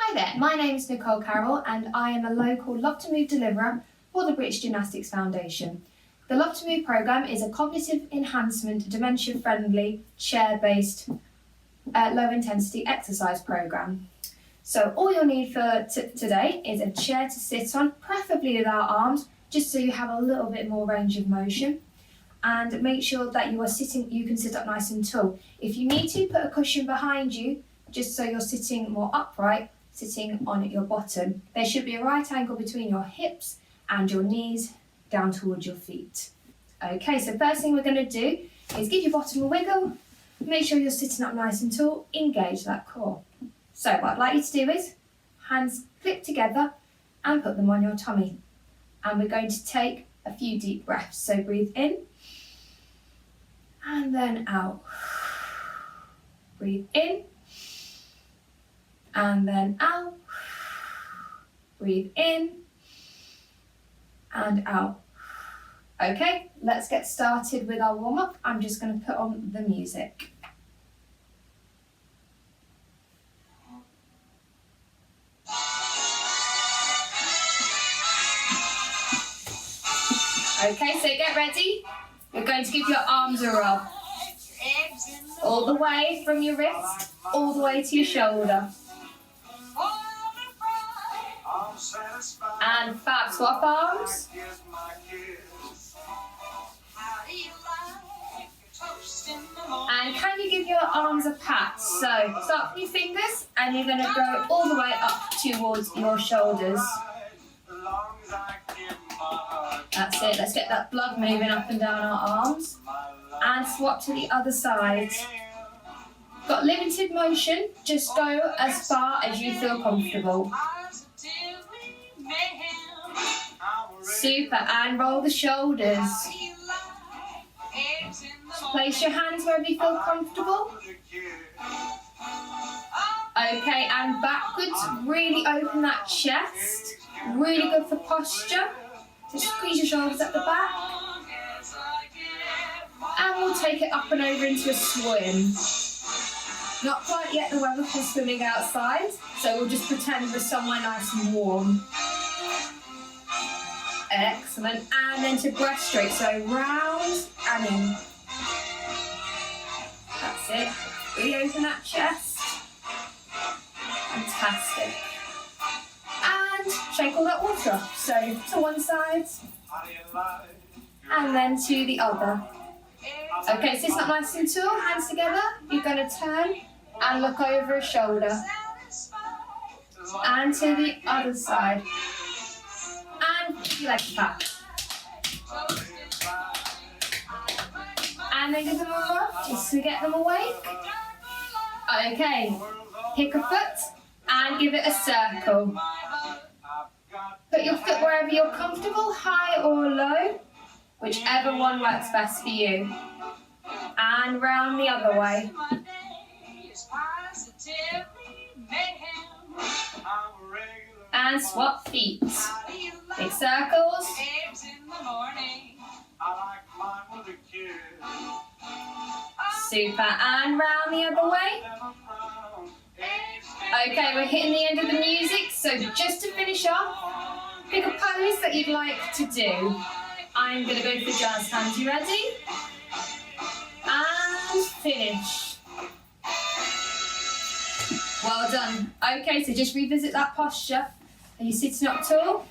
Hi there, my name is Nicole and I am a local Love to Move deliverer for the British Gymnastics Foundation. The Love to Move programme is a cognitive enhancement, dementia-friendly, chair-based, low-intensity exercise programme. So all you'll need for today is a chair to sit on, preferably without arms, just so you have a little bit more range of motion. And make sure that you can sit up nice and tall. If you need to, put a cushion behind you, just so you're sitting more upright, sitting on your bottom. There should be a right angle between your hips and your knees down towards your feet. Okay, so first thing we're going to do is give your bottom a wiggle, make sure you're sitting up nice and tall, engage that core. So what I'd like you to do is hands clip together and put them on your tummy. And we're going to take a few deep breaths. So breathe in and then out. Breathe in and then out. Breathe in and out. Okay, let's get started with our warm-up. I'm just going to put on the music. Okay, so get ready. You're going to give your arms a rub. All the way from your wrist, all the way to your shoulder. And fab, swap arms. And can you give your arms a pat? So start from your fingers and you're going to go all the way up towards your shoulders. That's it, let's get that blood moving up and down our arms. And swap to the other side. Got limited motion, just go as far as you feel comfortable. Super, and roll the shoulders. Place your hands wherever you feel comfortable. Okay, and backwards, really open that chest. Really good for posture. So squeeze your shoulders at the back. And we'll take it up and over into a swim. Not quite yet the weather for swimming outside, so we'll just pretend we're somewhere nice and warm. Excellent. And then to breaststroke, so round and in. That's it. Really open that chest. Fantastic. And shake all that water off. So to one side, and then to the other. Okay, so it's not nice and tall, hands together. You're going to turn and look over a shoulder. And to the other side. And put your legs back. And then give them a rub, just to get them awake. Okay, pick a foot and give it a circle. Put your foot wherever you're comfortable, high or low. Whichever one works best for you. And round the other way. And swap feet. Big circles. Super. And round the other way. Okay, we're hitting the end of the music, so just to finish off, pick a pose that you'd like to do. I'm going to go for jazz hands. You ready? And finish. Well done. Okay, so just revisit that posture. Are you sitting up tall?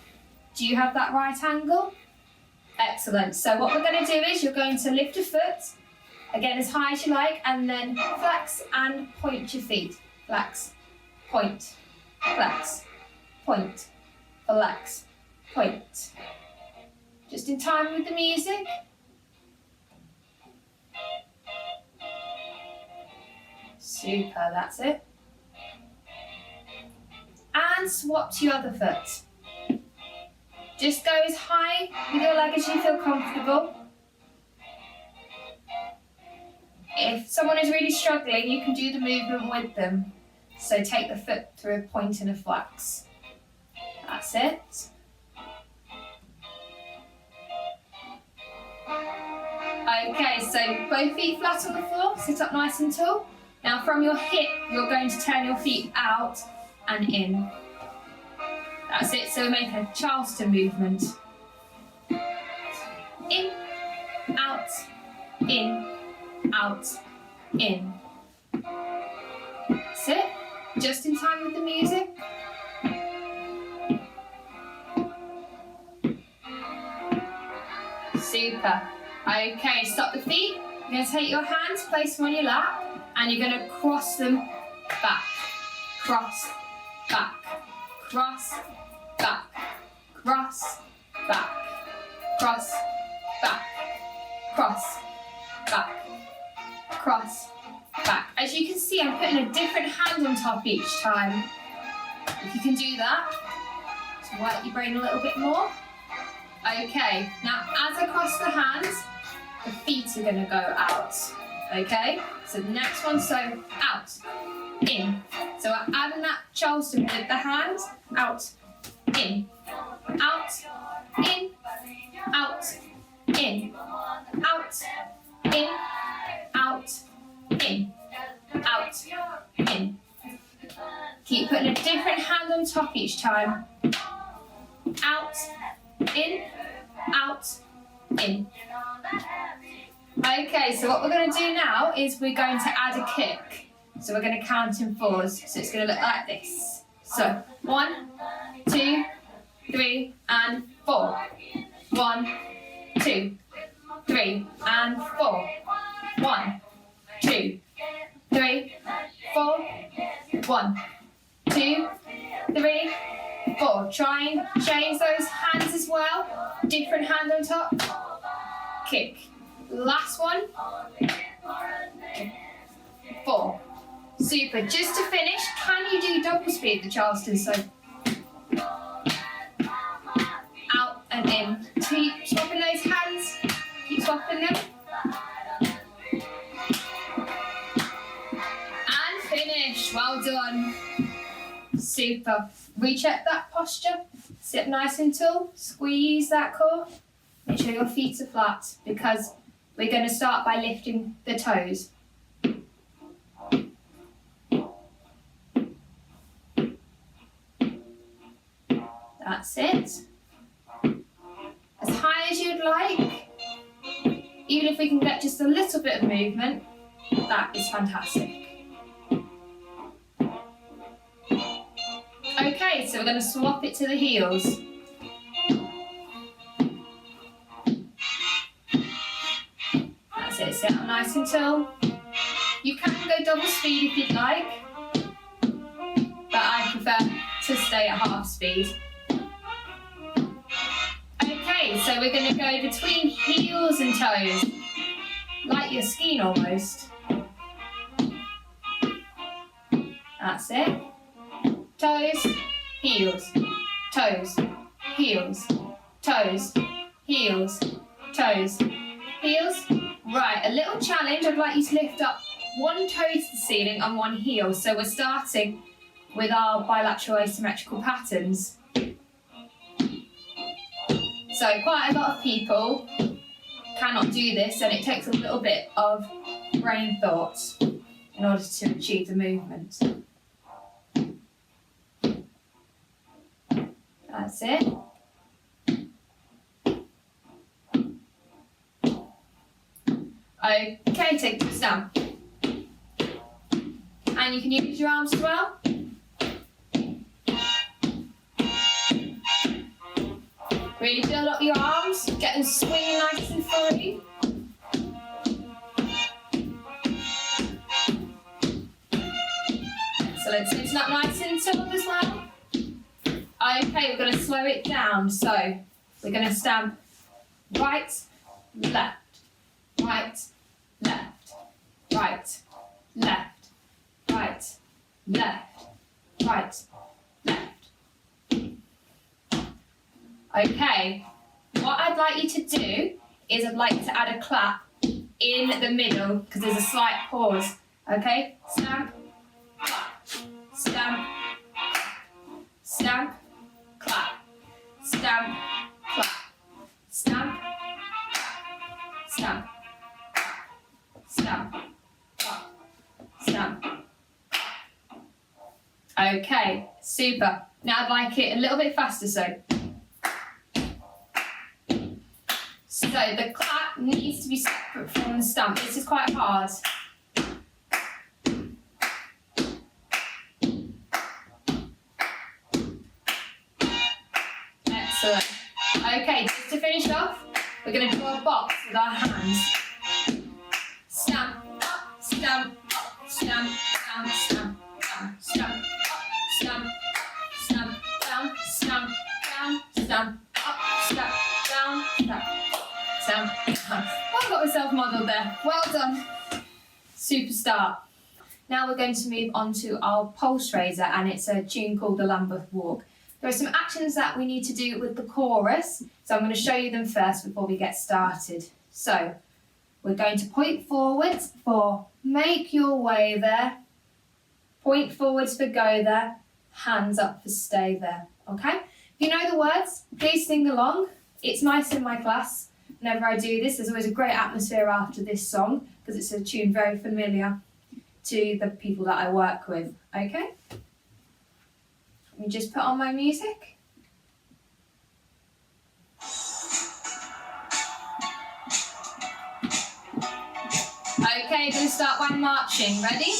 Do you have that right angle? Excellent. So what we're going to do is you're going to lift a foot, again as high as you like, and then flex and point your feet. Flex, point, flex, point, flex, point. Just in time with the music. Super, that's it. And swap to your other foot. Just go as high with your leg as you feel comfortable. If someone is really struggling, you can do the movement with them. So take the foot through a point and a flex. That's it. Okay, so both feet flat on the floor, sit up nice and tall. Now from your hip, you're going to turn your feet out and in. That's it, so we make a Charleston movement. In, out, in, out, in. That's it, just in time with the music. Super. Okay, stop the feet. You're going to take your hands, place them on your lap, and you're going to cross them back. Cross, back, cross, back, cross, back, cross, back, cross, back, cross, back. As you can see, I'm putting a different hand on top each time. If you can do that, just work your brain a little bit more. Okay, now as I cross the hands, the feet are going to go out. Okay, so the next one, so out, in. So we're adding that Charleston with the hands, out, in, out, in, out, in, out, in, out, in, out, in. Keep putting a different hand on top each time. Out, in, out, in. Okay, so what we're going to do now is we're going to add a kick. So we're going to count in fours. So it's going to look like this. So 1, 2, 3, and 4. 1, 2, 3, and 4. 1, 2, 3, 4. 1, 2, 3, 4. Try and change those hands as well. Different hand on top. Kick. Last one. 4. Super. Just to finish, can you do double speed the Charleston? So out and in. Keep swapping those hands. Keep swapping them. And finish. Well done. Super. Recheck that posture. Sit nice and tall. Squeeze that core. Make sure your feet are flat because we're going to start by lifting the toes. That's it. As high as you'd like. Even if we can get just a little bit of movement, that is fantastic. Okay, so we're going to swap it to the heels. That's it, sit up nice and tall. You can go double speed if you'd like, but I prefer to stay at half speed. Okay, so we're going to go between heels and toes, like you're skiing almost. That's it. Toes, heels, toes, heels, toes, heels, toes, heels. Right, a little challenge. I'd like you to lift up one toe to the ceiling and one heel. So we're starting with our bilateral asymmetrical patterns. So quite a lot of people cannot do this, and it takes a little bit of brain thought in order to achieve the movement. That's it. Okay, take this down. And you can use your arms as well. Really build up your arms, get them swinging nice and free. Excellent, sitting up nice and tall as well. Okay, we're going to slow it down. So we're going to stamp right, left, right, left, right, left, right, left, right, left. Okay, what I'd like you to do is I'd like to add a clap in the middle because there's a slight pause. Okay, stamp, clap, stamp, stamp, clap, stamp, clap, stamp, stamp, stamp, clap, stamp. Okay, super. Now I'd like it a little bit faster, so the clap needs to be separate from the stamp. This is quite hard. Excellent. Okay, just to finish off, we're going to draw a box with our hands. Stamp, up, stamp, up, stamp, down, stamp, down, stamp, up, stamp, stamp, down, stamp, down, stamp, up, stamp, down, stamp, stamp, down. Well, I got myself modelled there. Well done. Superstar. Now we're going to move on to our pulse raiser, and it's a tune called the Lambeth Walk. There are some actions that we need to do with the chorus, so I'm going to show you them first before we get started. So, we're going to point forwards for make your way there, point forwards for go there, hands up for stay there, okay? If you know the words, please sing along. It's nice in my class. Whenever I do this, there's always a great atmosphere after this song, because it's a tune very familiar to the people that I work with, okay? Let me just put on my music. Okay, going to start by marching. Ready?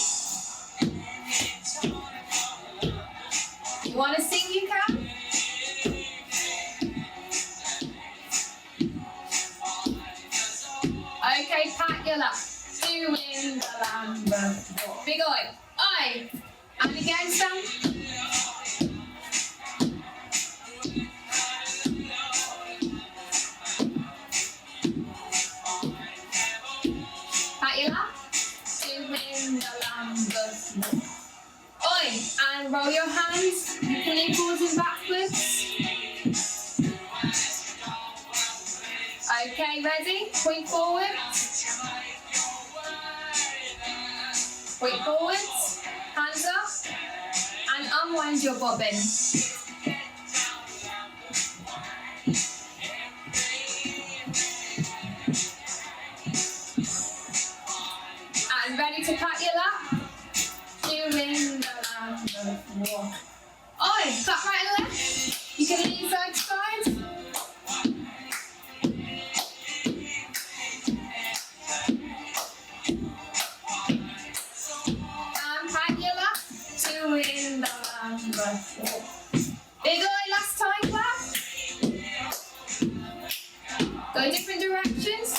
You want to sing, you can? Okay, pat your lap. Doing the Lambeth Walk. Big oi. Oi. And again, Sam. Oi, and roll your hands, pulling forwards and backwards. Okay, ready? Point forward. Point forwards, hands up, and unwind your bobbin. And ready to pat your lap? Doing the Lambeth Walk. Oi, clap right and left. You can lean side to side. And pat your lap. Doing the Lambeth Walk. Big oi, last time clap. Go different directions.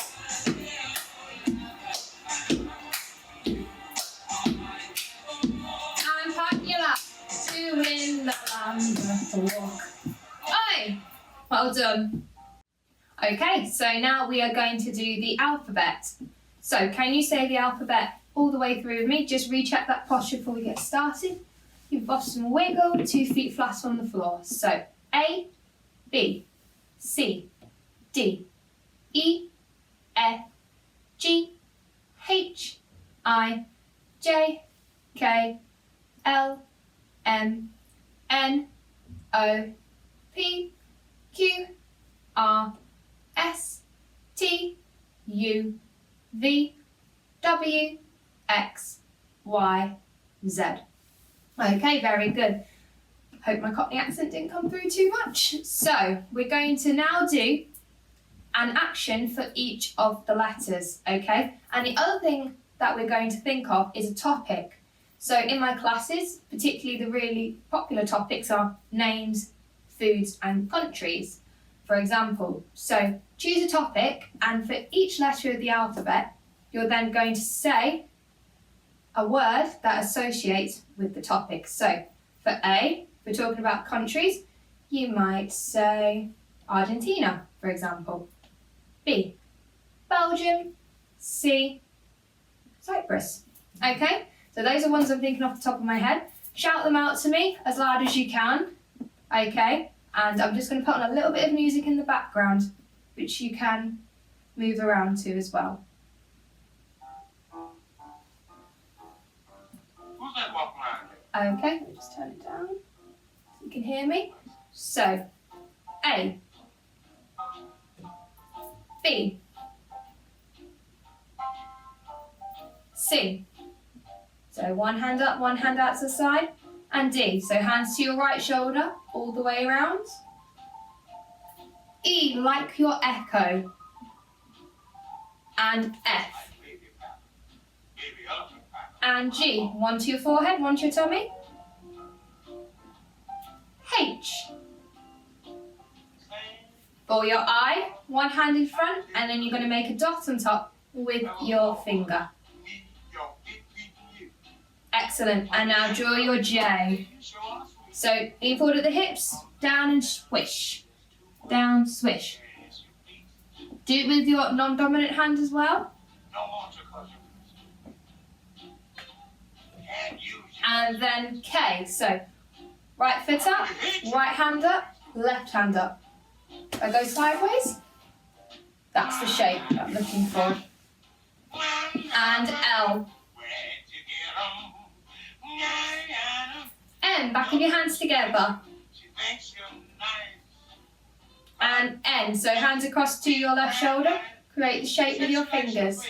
Doing the Lambeth Walk. Oi! Well done. Okay, so now we are going to do the alphabet. So can you say the alphabet all the way through with me? Just recheck that posture before we get started. Give Boston a wiggle, 2 feet flat on the floor. So A, B, C, D, E, F, G, H, I, J, K, L, M, N, O, P, Q, R, S, T, U, V, W, X, Y, Z. Okay, very good. Hope my Cockney accent didn't come through too much. So, we're going to now do an action for each of the letters, okay? And the other thing that we're going to think of is a topic. So in my classes, particularly the really popular topics are names, foods and countries, for example. So choose a topic, and for each letter of the alphabet, you're then going to say a word that associates with the topic. So for A, if we're talking about countries, you might say Argentina, for example. B, Belgium. C, Cyprus. Okay? So those are ones I'm thinking off the top of my head. Shout them out to me as loud as you can, okay? And I'm just going to put on a little bit of music in the background, which you can move around to as well. Okay, let me just turn it down so you can hear me. So, A, B, C. So one hand up, one hand out to the side, And D. So hands to your right shoulder, all the way around. E, like your echo. And F. And G, one to your forehead, one to your tummy. H. For your I, one hand in front, and then you're going to make a dot on top with your finger. Excellent. And now draw your J. So lean forward at the hips, down and swish. Down, swish. Do it with your non-dominant hand as well. And then K. So right foot up, right hand up, left hand up. If I go sideways, that's the shape I'm looking for. And L. M, back of your hands together. And N, so hands across to your left shoulder, create the shape with your fingers.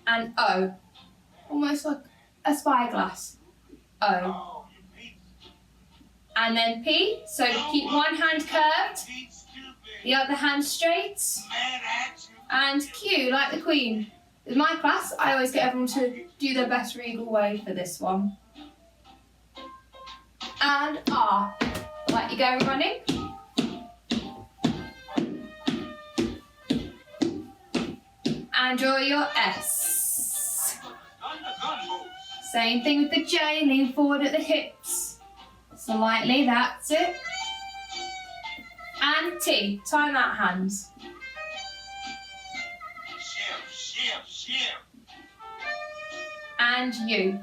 And O, almost like a spyglass. O. And then P, so keep one hand curved, the other hand straight. And Q, like the Queen. In my class, I always get everyone to do their best regal way for this one. And R, like you go running. And draw your S. Same thing with the J, lean forward at the hips. Slightly, that's it. And T, time out hands. And U.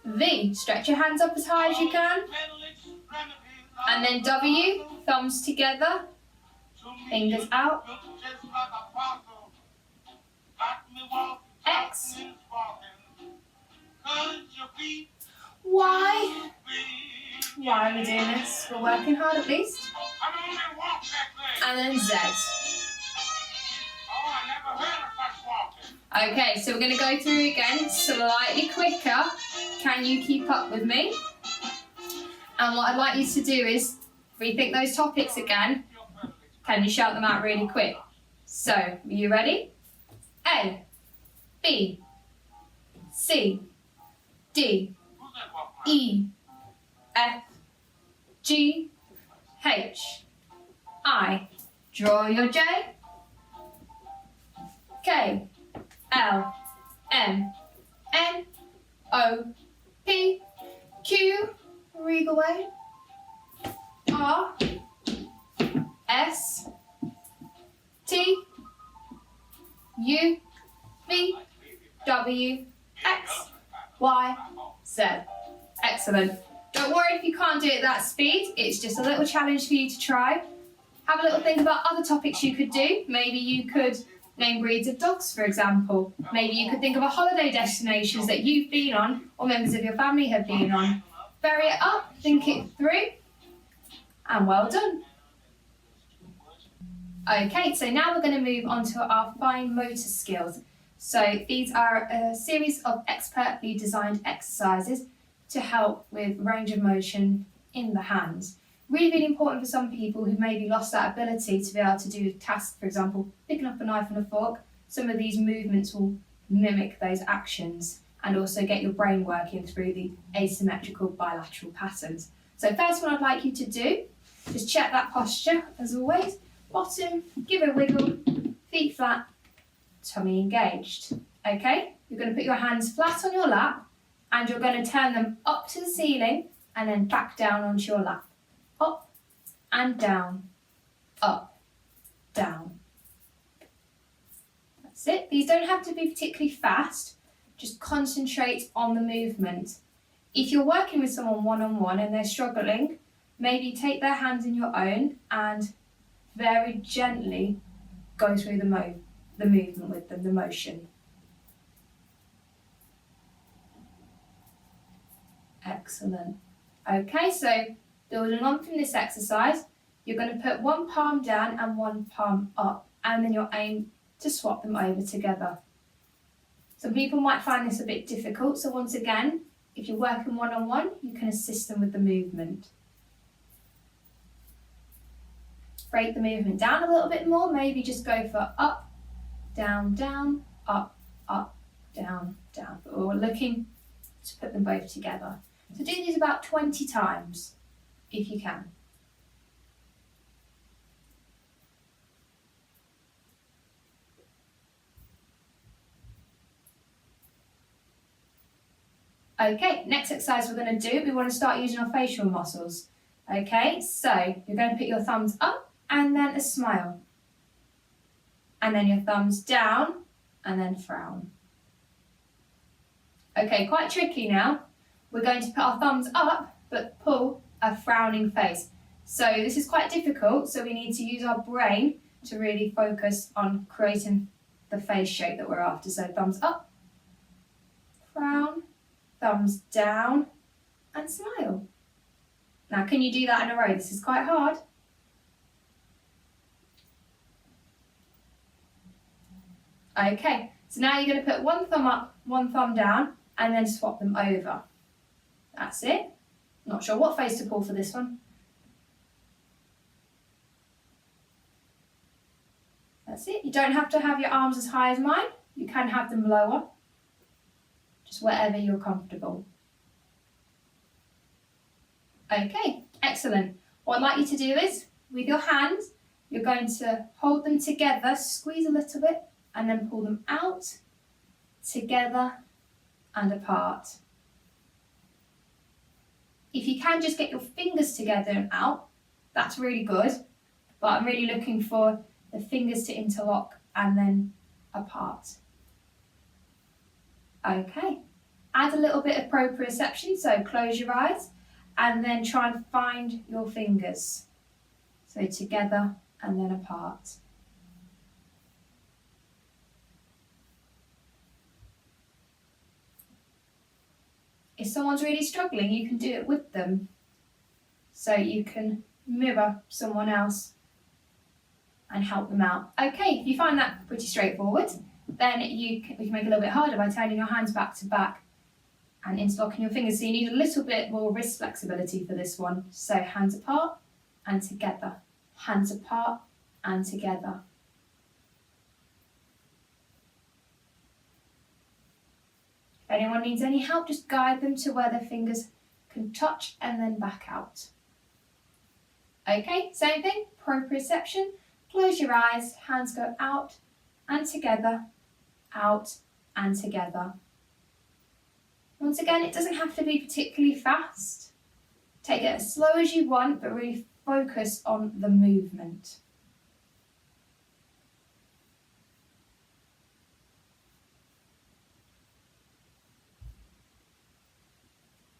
V, stretch your hands up as high as you can. And then W, thumbs together, fingers out. X. Y. Why are we doing this? We're working hard at least. And then Z. Okay, so we're going to go through again slightly quicker. Can you keep up with me? And what I'd like you to do is rethink those topics again. Can you shout them out really quick? So, are you ready? A, B, C, D, E, F, G, H, I. Draw your J. K, L, M, N, O, P, Q, regal way, R, S, T, U, V, W, X, Y, Z. Excellent. Don't worry if you can't do it at that speed, it's just a little challenge for you to try. Have a little think about other topics you could do. Maybe you could name breeds of dogs, for example. Maybe you could think of a holiday destinations that you've been on or members of your family have been on. Vary it up, think it through, and well done. Okay, so now we're going to move on to our fine motor skills. So these are a series of expertly designed exercises to help with range of motion in the hands. Really, really important for some people who maybe lost that ability to be able to do a task, for example, picking up a knife and a fork. Some of these movements will mimic those actions and also get your brain working through the asymmetrical bilateral patterns. So first one I'd like you to do, just check that posture as always. Bottom, give it a wiggle, feet flat, tummy engaged. Okay, you're going to put your hands flat on your lap and you're going to turn them up to the ceiling and then back down onto your lap. Up and down, up, down. That's it. These don't have to be particularly fast, just concentrate on the movement. If you're working with someone one-on-one and they're struggling, maybe take their hands in your own and very gently go through the movement with them, the motion. Excellent. Okay, so building on from this exercise, you're going to put one palm down and one palm up, and then you'll aim to swap them over together. Some people might find this a bit difficult, so once again, if you're working one-on-one, you can assist them with the movement. Break the movement down a little bit more, maybe just go for up, down, down, up, down, down. But we're looking to put them both together. So do these about 20 times, if you can. Okay, next exercise we're going to do, we want to start using our facial muscles. Okay, so you're going to put your thumbs up and then a smile. And then your thumbs down and then frown. Okay, quite tricky now. We're going to put our thumbs up but pull a frowning face. So this is quite difficult, so we need to use our brain to really focus on creating the face shape that we're after. So thumbs up, frown, thumbs down and smile. Now can you do that in a row? This is quite hard. Okay, so now you're going to put one thumb up, one thumb down and then swap them over. That's it. Not sure what face to pull for this one. That's it. You don't have to have your arms as high as mine. You can have them lower. Just wherever you're comfortable. Okay, excellent. What I'd like you to do is, with your hands, you're going to hold them together, squeeze a little bit, and then pull them out, together, and apart. If you can just get your fingers together and out, that's really good. But I'm really looking for the fingers to interlock and then apart. Okay, add a little bit of proprioception, so close your eyes and then try and find your fingers. So together and then apart. If someone's really struggling, you can do it with them. So you can mirror someone else and help them out. Okay, if you find that pretty straightforward, then we can make it a little bit harder by turning your hands back to back and interlocking your fingers. So you need a little bit more wrist flexibility for this one. So hands apart and together. Hands apart and together. If anyone needs any help, just guide them to where their fingers can touch and then back out. Okay, same thing, proprioception. Close your eyes, hands go out and together, out and together. Once again, it doesn't have to be particularly fast. Take it as slow as you want, but really focus on the movement.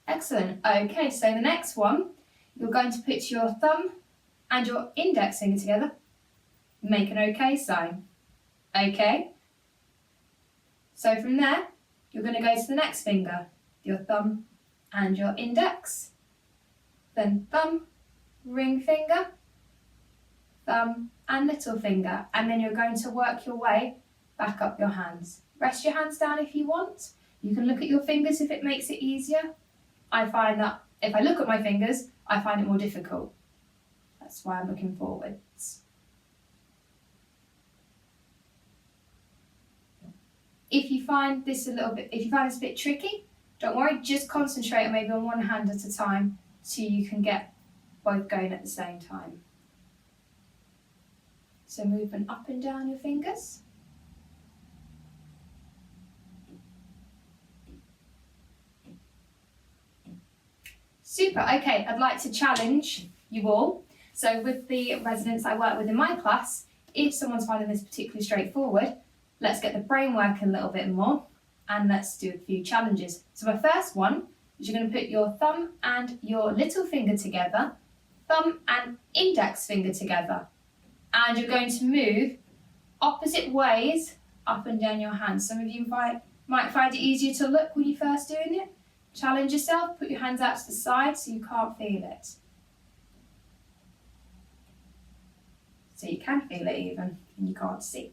Excellent. Okay, so the next one, you're going to put your thumb and your index finger together. Make an OK sign. Okay. So from there, you're going to go to the next finger, your thumb and your index. Then thumb, ring finger, thumb and little finger. And then you're going to work your way back up your hands. Rest your hands down if you want. You can look at your fingers if it makes it easier. I find that if I look at my fingers, I find it more difficult. That's why I'm looking forwards. If you find this a bit tricky, don't worry, just concentrate maybe on one hand at a time so you can get both going at the same time. So movement up and down your fingers. Super, okay, I'd like to challenge you all. So with the residents I work with in my class, if someone's finding this particularly straightforward, let's get the brain working a little bit more and let's do a few challenges. So my first one is you're going to put your thumb and your little finger together, thumb and index finger together, and you're going to move opposite ways up and down your hands. Some of you might find it easier to look when you're first doing it. Challenge yourself, put your hands out to the side so you can't feel it. So you can feel it even and you can't see.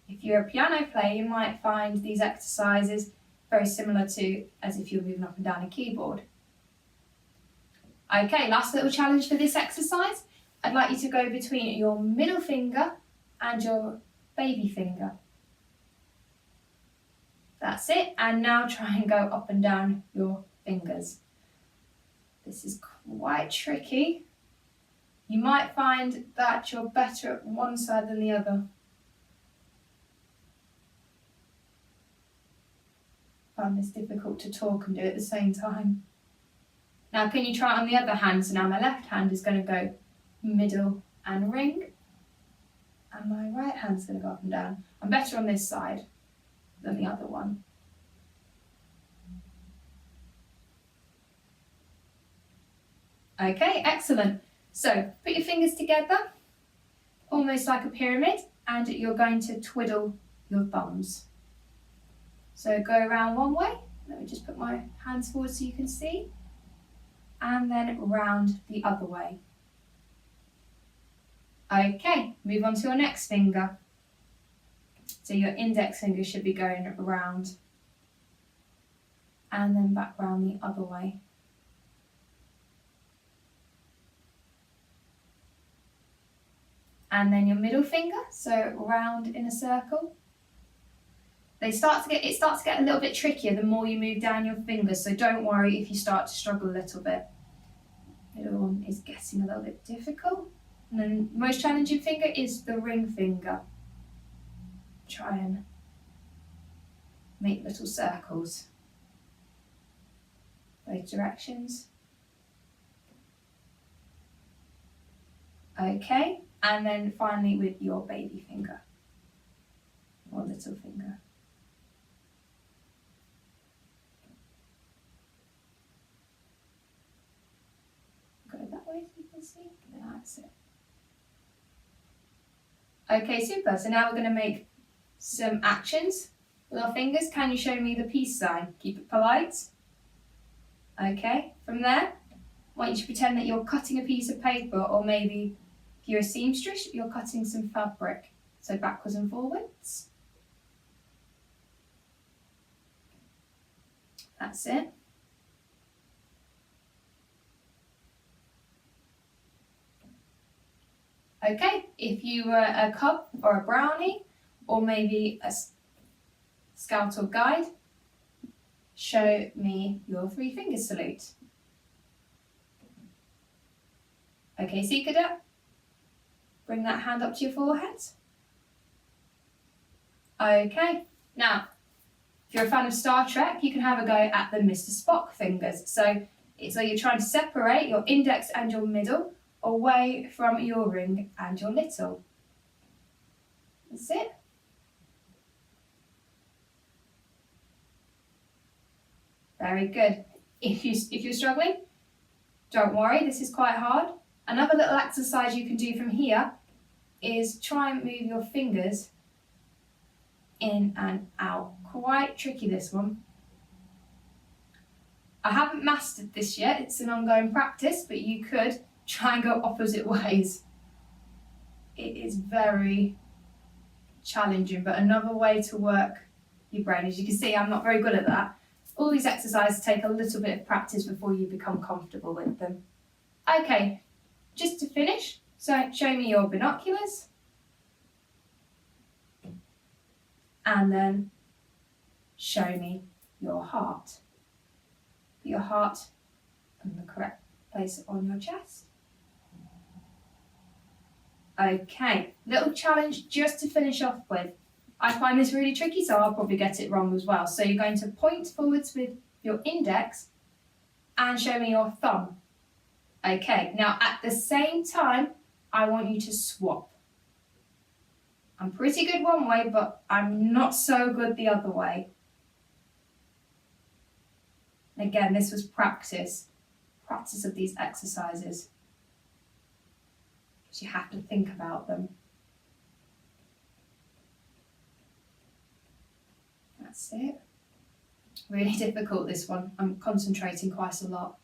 If you're a piano player, you might find these exercises very similar to as if you're moving up and down a keyboard. Okay, last little challenge for this exercise. I'd like you to go between your middle finger and your baby finger. That's it, and now try and go up and down your fingers. This is quite tricky. You might find that you're better at one side than the other. I find this difficult to talk and do at the same time. Now can you try it on the other hand? So now my left hand is going to go middle and ring, and my right hand's going to go up and down. I'm better on this side than the other one. Okay, excellent. So put your fingers together, almost like a pyramid, and you're going to twiddle your thumbs. So go around one way. Let me just put my hands forward so you can see. And then round the other way. Okay, move on to your next finger. So your index finger should be going around and then back round the other way. And then your middle finger, so round in a circle. It starts to get a little bit trickier the more you move down your fingers, so don't worry if you start to struggle a little bit. Middle one is getting a little bit difficult. And then the most challenging finger is the ring finger. Try and make little circles. Both directions. Okay, and then finally with your baby finger, or little finger. Go that way so you can see. That's it. Okay, super. So now we're going to make some actions with our fingers. Can you show me the peace sign? Keep it polite. Okay, from there, I want you to pretend that you're cutting a piece of paper, or maybe if you're a seamstress, you're cutting some fabric. So backwards and forwards. That's it. Okay, if you were a cub or a brownie, or maybe a scout or guide, show me your three finger salute. Okay, Sea Cadet, bring that hand up to your forehead. Okay, now, if you're a fan of Star Trek, you can have a go at the Mr. Spock fingers. So it's where you're trying to separate your index and your middle away from your ring and your little. That's it. Very good. If you're struggling, don't worry, this is quite hard. Another little exercise you can do from here is try and move your fingers in and out. Quite tricky, this one. I haven't mastered this yet, it's an ongoing practice, but you could try and go opposite ways. It is very challenging, but another way to work your brain. As you can see, I'm not very good at that. All these exercises take a little bit of practice before you become comfortable with them. Okay, just to finish, so show me your binoculars. And then show me your heart. Put your heart in the correct place on your chest. Okay, little challenge just to finish off with. I find this really tricky, so I'll probably get it wrong as well. So you're going to point forwards with your index and show me your thumb. Okay, now at the same time, I want you to swap. I'm pretty good one way, but I'm not so good the other way. Again, this was practice of these exercises. So you have to think about them. That's it. Really difficult, this one. I'm concentrating quite a lot.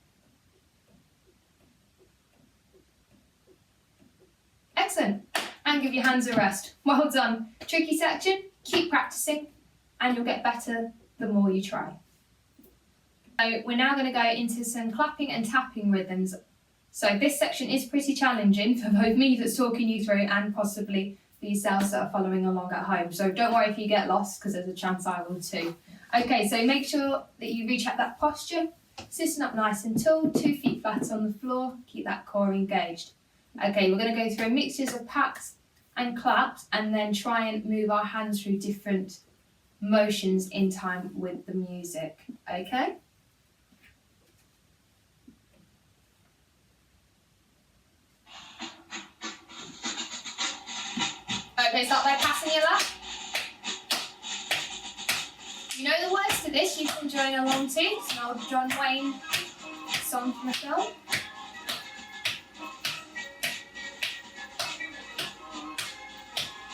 Excellent. And give your hands a rest. Well done. Tricky section, Keep practicing and you'll get better the more you try. So we're now going to go into some clapping and tapping rhythms. So this section is pretty challenging for both me that's talking you through and possibly for yourselves that are following along at home. So don't worry if you get lost, because there's a chance I will too. Okay, so make sure that you reach out that posture, sitting up nice and tall, 2 feet flat on the floor, keep that core engaged. Okay, we're going to go through mixtures of pats and claps and then try and move our hands through different motions in time with the music. Okay? Okay, start by passing your lap. You know the words to this, you can join along too. It's an old John Wayne song from a film.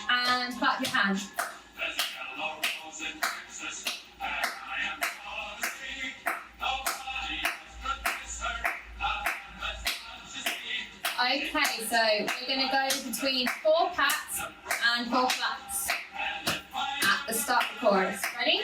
And clap your hands. Okay, so we're going to go between 4 pats and 4 claps at the start of the chorus. Ready?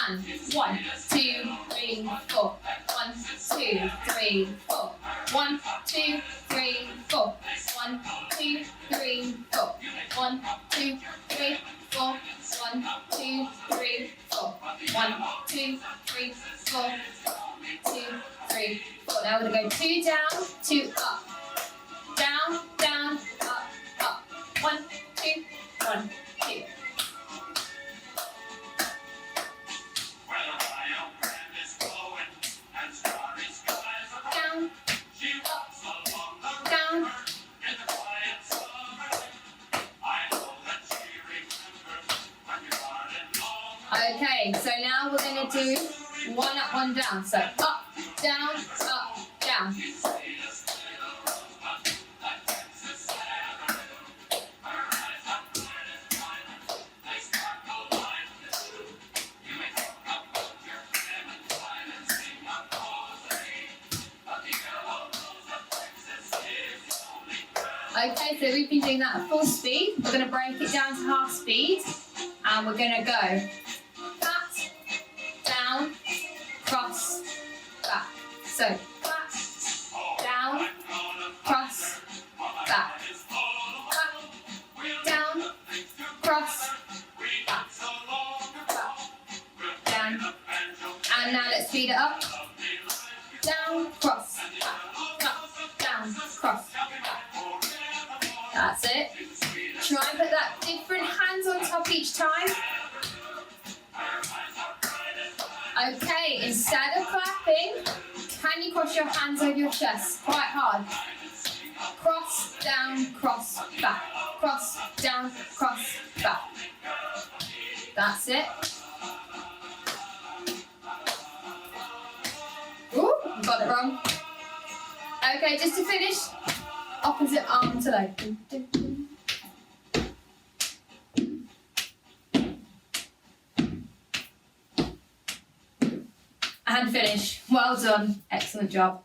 And 1, 2, 3, 4. 1, 2, 3, 4. 1, 2, 3, 4. 1, 2, 3, 4. 1, 2, 3, 4. 1, 2, 3, 4. 1, 2, 3, 4. 2, 3, 4. Now we're going to go 2 down, 2 up. Down, down, up, up. 1, 2, 1, 2. Down, up, down. Okay, so now we're going to do 1 up, 1 down. So up, down, down. Okay, so we've been doing that at full speed. We're going to break it down to half speed, and we're going to go flat, down, cross, back. So flat, down, cross, back. Flat, down, cross, back. Flat, down. And now let's speed it up. Down, cross, back. Up, down, cross, back. That's it. Try and put that different hands on top each time. Okay, instead of clapping, can you cross your hands over your chest quite hard? Cross, down, cross, back. Cross, down, cross, back. That's it. Ooh, got it wrong. Okay, just to finish, opposite arm to leg. And finish. Well done. Excellent job.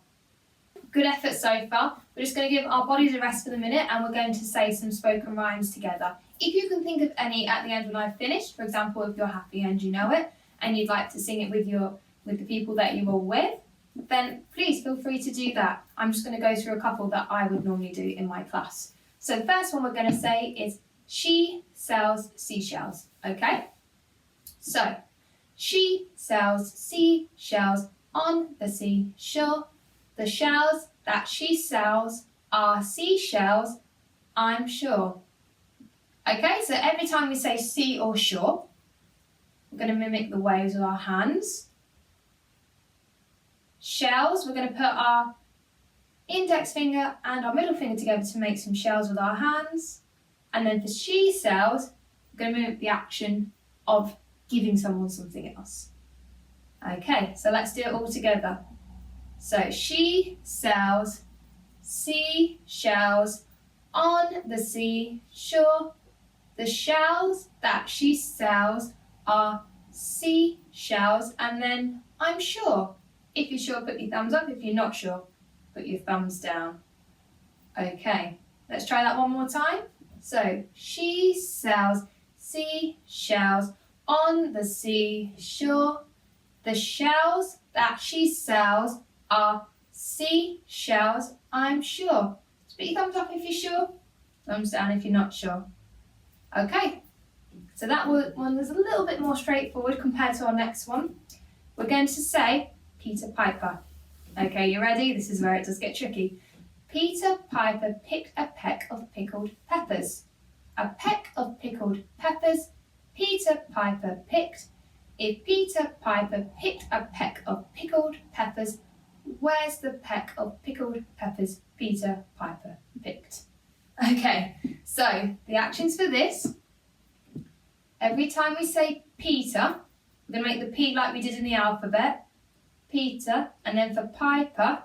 Good effort so far. We're just going to give our bodies a rest for the minute and we're going to say some spoken rhymes together. If you can think of any at the end when I've finished, for example, if you're happy and you know it and you'd like to sing it with the people that you were with, then please feel free to do that. I'm just going to go through a couple that I would normally do in my class. So the first one we're going to say is, she sells seashells. Okay? So, she sells seashells on the seashore. The shells that she sells are seashells, I'm sure. Okay, so every time we say sea or shore, we're going to mimic the waves with our hands. Shells, we're going to put our index finger and our middle finger together to make some shells with our hands. And then for she sells, we're going to mimic the action of giving someone something else. Okay, so let's do it all together. So she sells seashells on the seashore. The shells that she sells are seashells, and then I'm sure. If you're sure, put your thumbs up. If you're not sure, put your thumbs down. Okay, let's try that one more time. So, she sells seashells on the seashore. The shells that she sells are seashells, I'm sure. So put your thumbs up if you're sure, thumbs down if you're not sure. Okay, so that one was a little bit more straightforward compared to our next one. We're going to say Peter Piper. Okay, you ready? This is where it does get tricky. Peter Piper picked a peck of pickled peppers. A peck of pickled peppers Peter Piper picked. If Peter Piper picked a peck of pickled peppers, where's the peck of pickled peppers Peter Piper picked? Okay, so the actions for this, every time we say Peter, we're going to make the P like we did in the alphabet, Peter, and then for Piper,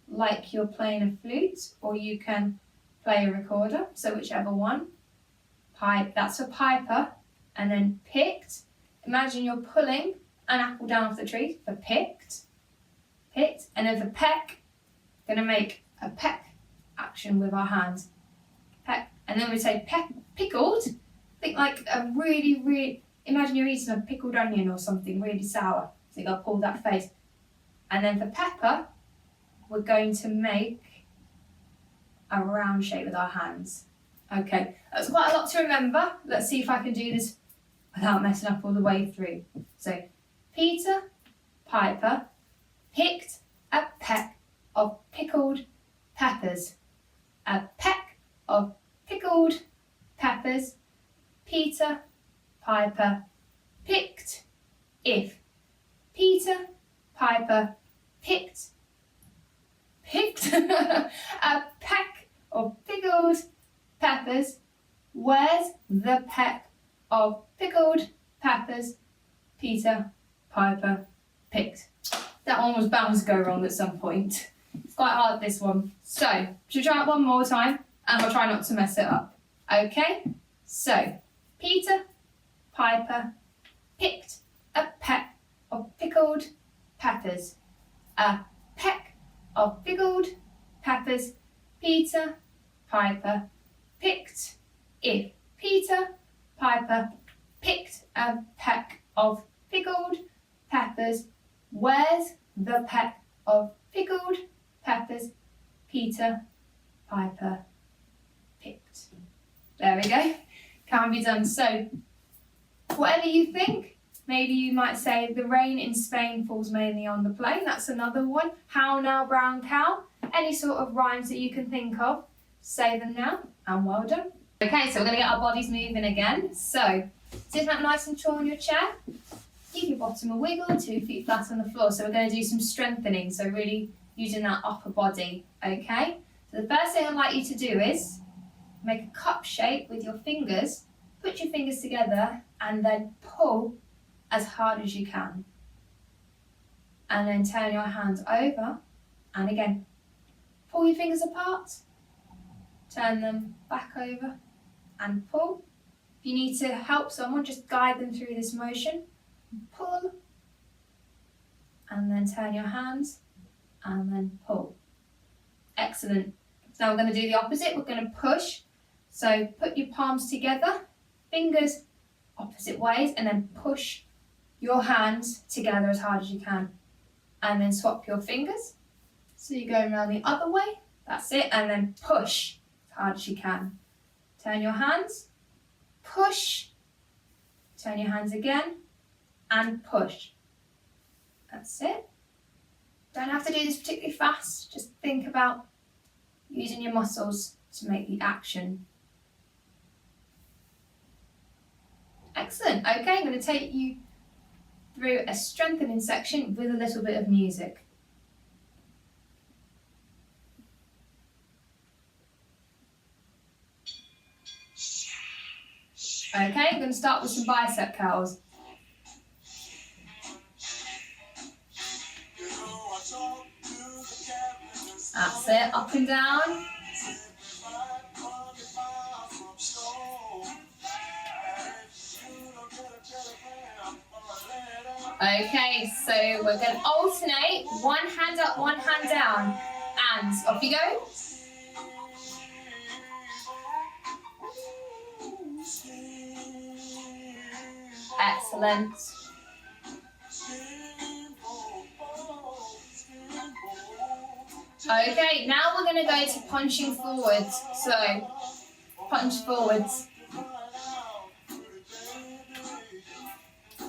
like you're playing a flute, or you can play a recorder, so whichever one. Pipe, that's for Piper, and then picked. Imagine you're pulling an apple down off the tree for picked, and then for peck, we're going to make a peck action with our hands. Peck, and then we say pickled. Think like a really, imagine you're eating a pickled onion or something really sour. So you got to pull that face. And then for pepper, we're going to make a round shape with our hands. Okay, that's quite a lot to remember. Let's see if I can do this without messing up all the way through. So, Peter Piper picked a peck of pickled peppers. A peck of pickled peppers Peter Piper picked. If Peter Piper picked a peck of pickled peppers, where's the peck of pickled peppers Peter Piper picked? That one was bound to go wrong at some point. It's quite hard, this one. So, should we try it one more time? And I'll try not to mess it up. Okay? So, Peter Piper picked a peck of pickled peppers. A peck of pickled peppers Peter Piper picked. If Peter Piper picked a peck of pickled peppers, where's the peck of pickled peppers Peter Piper picked? There we go. Can be done. So, whatever you think, maybe you might say the rain in Spain falls mainly on the plain. That's another one. How now, brown cow? Any sort of rhymes that you can think of, say them now, and well done. Okay, so we're going to get our bodies moving again. So, sit back nice and tall in your chair. Give your bottom a wiggle, 2 feet flat on the floor. So we're going to do some strengthening, so really using that upper body, okay? So the first thing I'd like you to do is make a cup shape with your fingers. Put your fingers together and then pull as hard as you can. And then turn your hands over and again, pull your fingers apart, turn them back over and pull. If you need to help someone, just guide them through this motion. Pull and then turn your hands and then pull. Excellent. So now we're going to do the opposite. We're going to push. So put your palms together, fingers opposite ways, and then push your hands together as hard as you can. And then swap your fingers. So you're going around the other way. That's it. And then push as hard as you can. Turn your hands, push, turn your hands again, and push. That's it. Don't have to do this particularly fast. Just think about using your muscles to make the action. Excellent. Okay, I'm going to take you through a strengthening section with a little bit of music. Okay, I'm going to start with some bicep curls. That's it, up and down. Okay, so we're going to alternate, one hand up, one hand down, and off you go. Excellent. Okay, now we're going to go to punching forwards. So, punch forwards.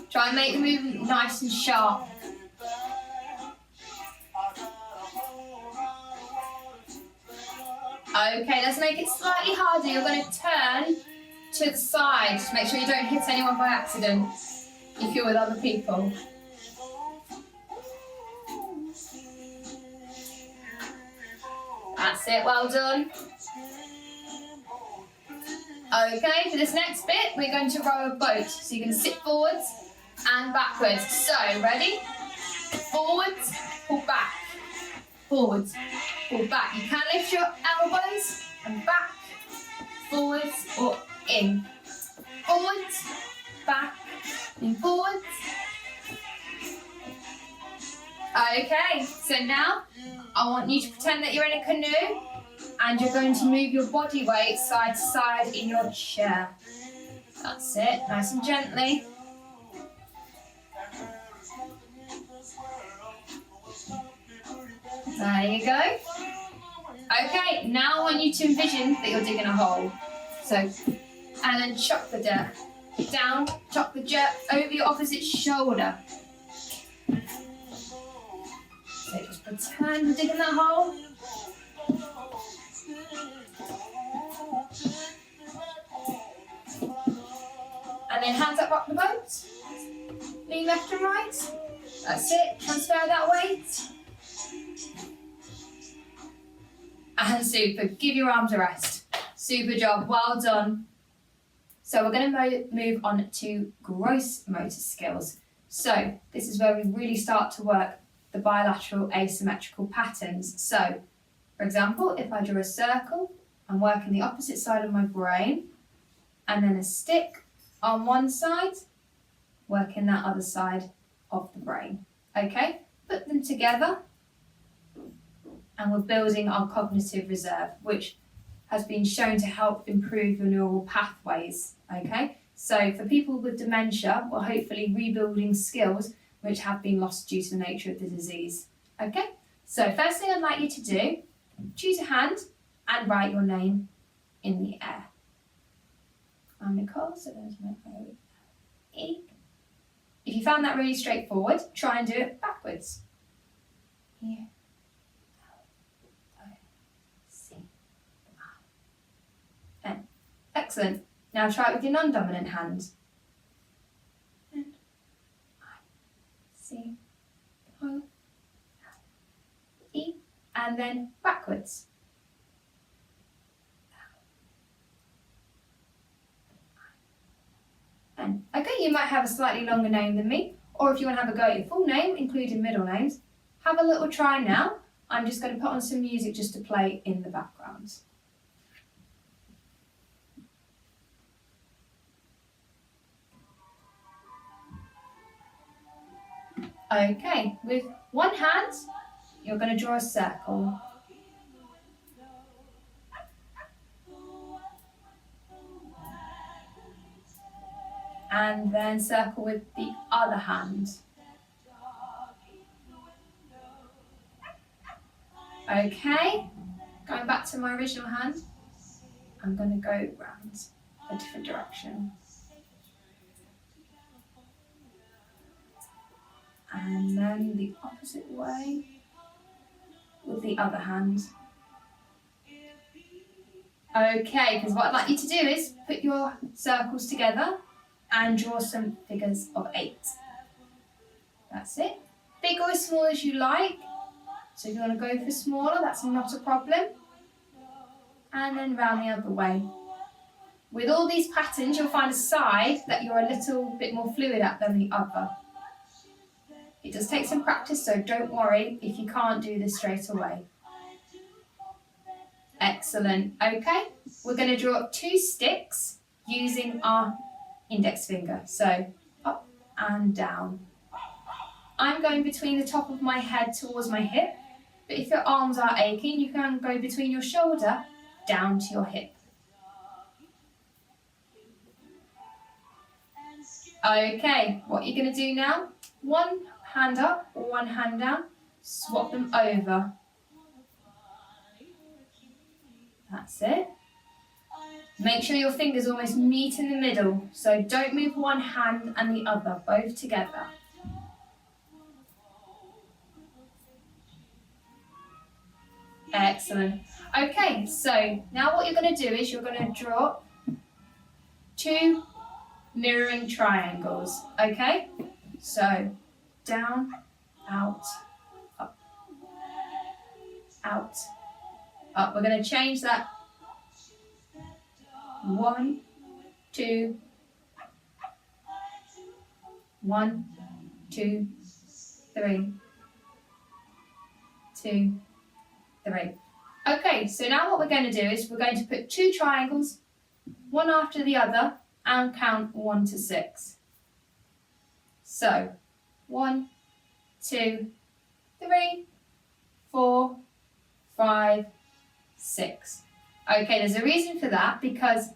Try and make the movement nice and sharp. Okay, let's make it slightly harder. You're going to turn to the side. Just make sure you don't hit anyone by accident if you're with other people. That's it, well done. Okay, for this next bit, we're going to row a boat. So you're going to sit forwards and backwards. So, ready? Forwards, pull back. Forwards, pull back. You can lift your elbows and back, forwards or in. Forwards, back, and forwards. Okay, so now I want you to pretend that you're in a canoe and you're going to move your body weight side to side in your chair. That's it, nice and gently. There you go. Okay, now I want you to envision that you're digging a hole. So, and then chuck the dirt down, chuck the dirt over your opposite shoulder. So just pretend you're digging that hole. And then hands up the boat. Lean left and right. That's it, transfer that weight. And super, give your arms a rest. Super job, well done. So we're going to move on to gross motor skills. So this is where we really start to work the bilateral asymmetrical patterns. So, for example, if I draw a circle, I'm working the opposite side of my brain, and then a stick on one side, working that other side of the brain. Okay, put them together, and we're building our cognitive reserve, which has been shown to help improve your neural pathways. Okay, so for people with dementia, we're hopefully rebuilding skills which have been lost due to the nature of the disease. Okay, so first thing I'd like you to do, choose a hand and write your name in the air. I'm Nicole, so there's my O-E. If you found that really straightforward, try and do it backwards. Here. N. Excellent. Now try it with your non-dominant hand. N, I, C, O, E, and then backwards. N. Okay, you might have a slightly longer name than me, or if you want to have a go at your full name, including middle names, have a little try now. I'm just going to put on some music just to play in the background. Okay, with one hand, you're going to draw a circle. And then circle with the other hand. Okay, going back to my original hand, I'm going to go round a different direction. And then the opposite way with the other hand. Okay, because what I'd like you to do is put your circles together and draw some figures of 8. That's it. Big or as small as you like. So if you want to go for smaller, that's not a problem. And then round the other way. With all these patterns, you'll find a side that you're a little bit more fluid at than the other. It does take some practice, so don't worry if you can't do this straight away. Excellent. Okay, we're going to draw 2 sticks using our index finger. So up and down. I'm going between the top of my head towards my hip, but if your arms are aching, you can go between your shoulder down to your hip. Okay, what you're going to do now, one hand up, one hand down, swap them over. That's it. Make sure your fingers almost meet in the middle, so don't move one hand and the other, both together. Excellent. Okay, so now what you're going to do is you're going to draw 2 mirroring triangles, okay? So, down, out, up, out, up. We're going to change that. 1, 2, 1, 2, 3, 2, 3. Okay, so now what we're going to do is we're going to put 2 triangles, one after the other, and count 1 to 6. So, 1, 2, 3, 4, 5, 6. Okay, there's a reason for that, because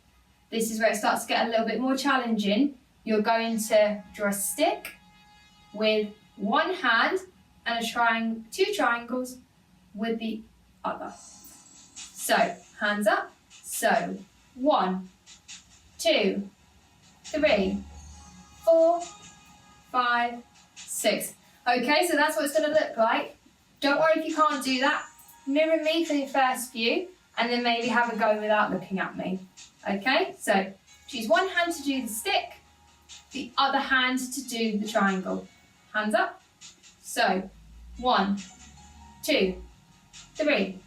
this is where it starts to get a little bit more challenging. You're going to draw a stick with one hand and 2 triangles with the other. So, hands up. So, 1, 2, 3, 4, 5, 6. Okay, so that's what it's going to look like. Don't worry if you can't do that. Mirror me for the first few, and then maybe have a go without looking at me. Okay, so choose one hand to do the stick, the other hand to do the triangle. Hands up. So, 1, 2, 3,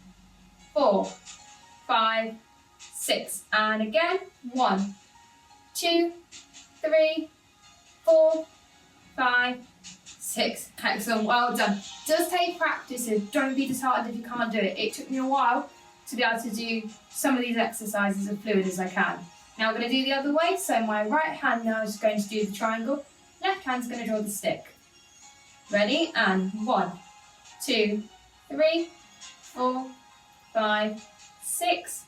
4, 5, 6. And again, 1, 2, 3, 4, 5, 6. Excellent, well done. Just take practice, so don't be disheartened if you can't do it. It took me a while to be able to do some of these exercises as fluid as I can. Now we're going to do the other way, so my right hand now is going to do the triangle, left hand's going to draw the stick. Ready? And 1, 2, 3, 4, 5, 6.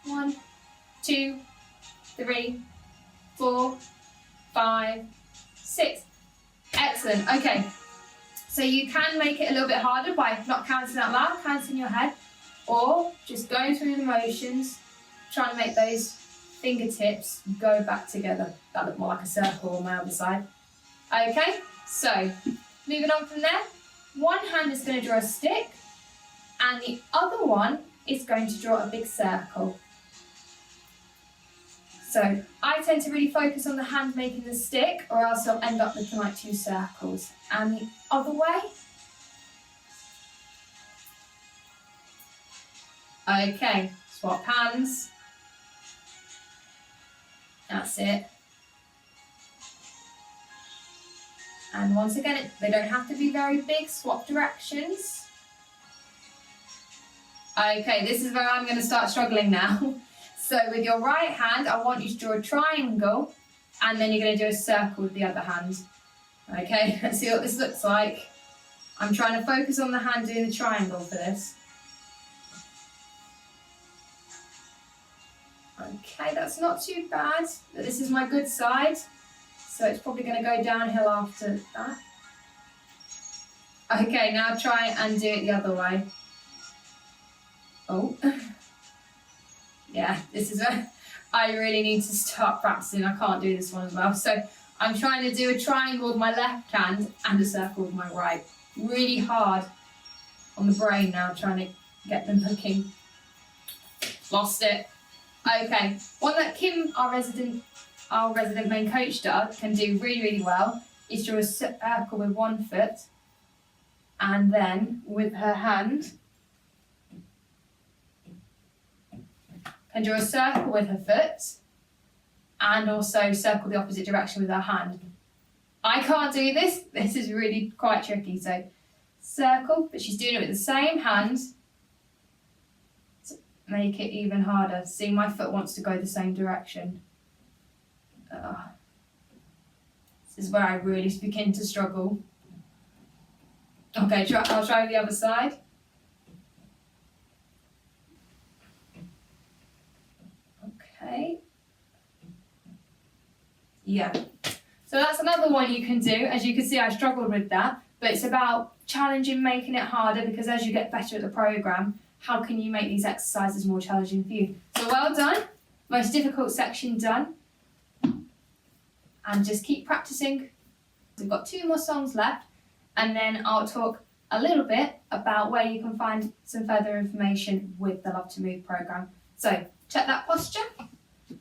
1, 2, 3, 4, 5, 6. Excellent. Okay, so you can make it a little bit harder by not counting out loud, counting in your head, or just going through the motions, trying to make those fingertips go back together. That looked more like a circle on my other side. Okay, so moving on from there, one hand is going to draw a stick, and the other one is going to draw a big circle. So I tend to really focus on the hand making the stick, or else I'll end up looking like 2 circles. And the other way. Okay, swap hands. That's it. And once again, they don't have to be very big. Swap directions. Okay, this is where I'm going to start struggling now. So with your right hand, I want you to draw a triangle, and then you're going to do a circle with the other hand. Okay, let's see what this looks like. I'm trying to focus on the hand doing the triangle for this. Okay, that's not too bad. But this is my good side, so it's probably going to go downhill after that. Okay, now try and do it the other way. Oh. Yeah, this is where I really need to start practicing. I can't do this one as well. So I'm trying to do a triangle with my left hand and a circle with my right. Really hard on the brain now, trying to get them looking. Lost it. Okay, one that Kim, our resident main coach can do really, really well is draw a circle with one foot, and then with her hand can draw a circle with her foot, and also circle the opposite direction with her hand. I can't do this. This is really quite tricky. So circle, but she's doing it with the same hand to make it even harder. See, my foot wants to go the same direction. This is where I really begin to struggle. Okay, I'll try the other side. Okay. Yeah. So that's another one you can do. As you can see, I struggled with that, but it's about challenging, making it harder, because as you get better at the programme, how can you make these exercises more challenging for you? So well done. Most difficult section done. And just keep practicing. We've got 2 more songs left, and then I'll talk a little bit about where you can find some further information with the Love to Move programme. So check that posture.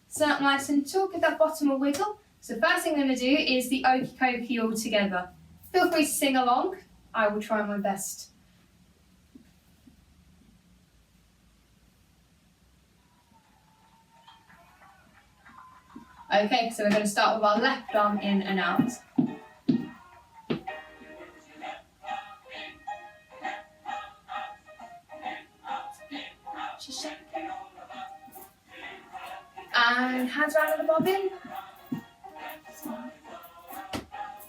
Sit up nice and tall, give that bottom a wiggle. So first thing I'm going to do is the Okie Kokie all together. Feel free to sing along. I will try my best. Okay, so we're going to start with our left arm in and out. And hands around on the bobbin.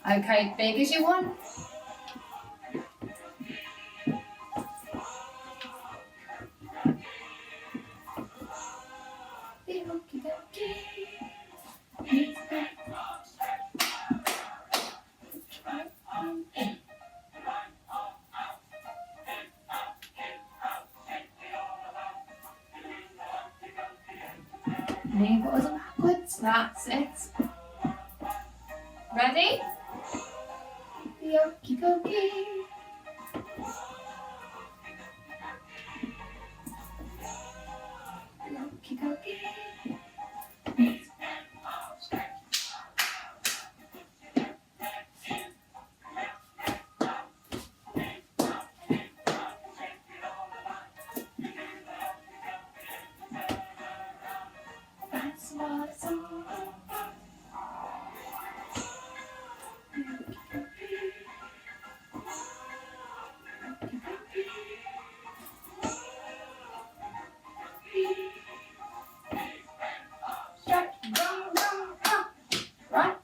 Okay, big as you want. Knee forwards and backwards, that's it. Ready? The Okie Kokie. The Okie Kokie. That's what it's all about. Right?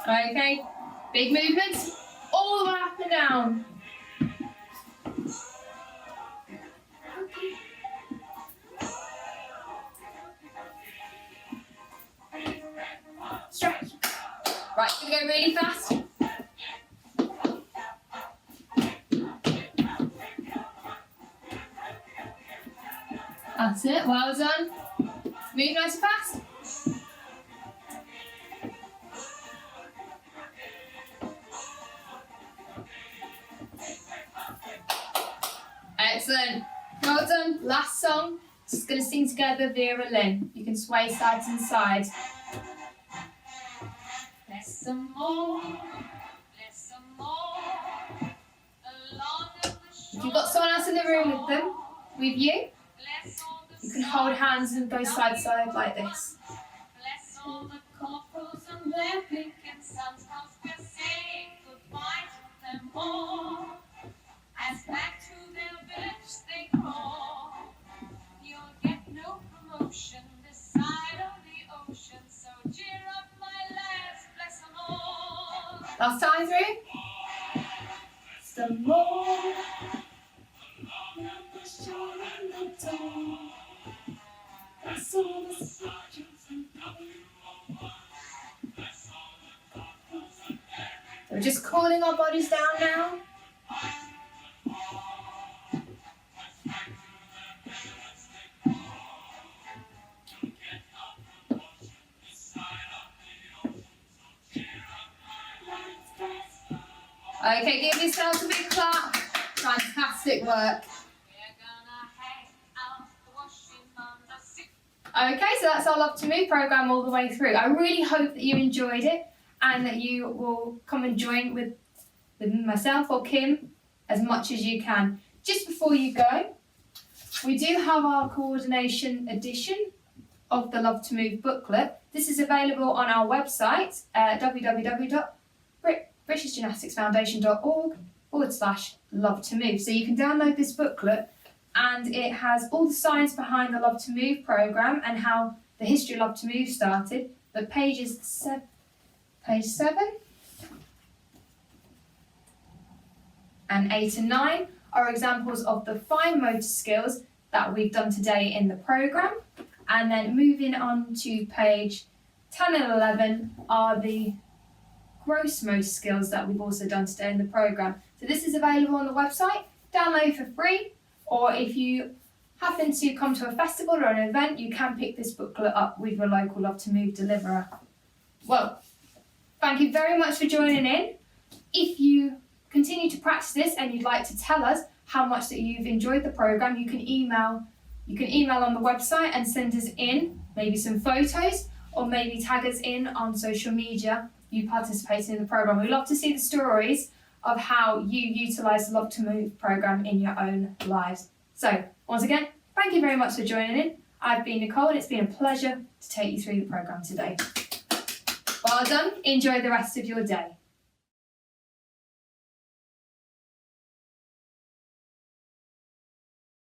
Okay, big movements, all the way up and down. Stretch. Right, we're going to go really fast. That's it, well done. Move nice and fast. Excellent. Well done. Last song. Just going to sing together Vera Lynn. You can sway side to side. Bless some more. Bless some more. If you've got someone else in the room with you can hold hands and go side to side like this. Bless all the corporals and their pink and sons, we're saying goodbye to them all. As back to their village they crawl, you'll get no promotion this side of the ocean, so cheer up my lads, bless them all. Last time through. Some more. We're just cooling our bodies down now. Okay, give yourselves a big clap. Fantastic work. Okay, so that's our Love to Move programme all the way through. I really hope that you enjoyed it and that you will come and join with myself or Kim as much as you can. Just before you go, we do have our coordination edition of the Love to Move booklet. This is available on our website, www.britishgymnasticsfoundation.org/Love to Move. So you can download this booklet, and it has all the science behind the Love to Move programme and how the history of Love to Move started. But page 7. And 8 and 9 are examples of the fine motor skills that we've done today in the programme. And then moving on to page 10 and 11 are the gross motor skills that we've also done today in the programme. So this is available on the website, download for free, or if you happen to come to a festival or an event, you can pick this booklet up with your local Love to Move deliverer. Well, thank you very much for joining in. If you continue to practice this and you'd like to tell us how much that you've enjoyed the programme, you can email on the website and send us in maybe some photos, or maybe tag us in on social media you participated in the programme. We love to see the stories of how you utilise the Love to Move programme in your own lives. So, once again, thank you very much for joining in. I've been Nicole and it's been a pleasure to take you through the programme today. Well done, enjoy the rest of your day.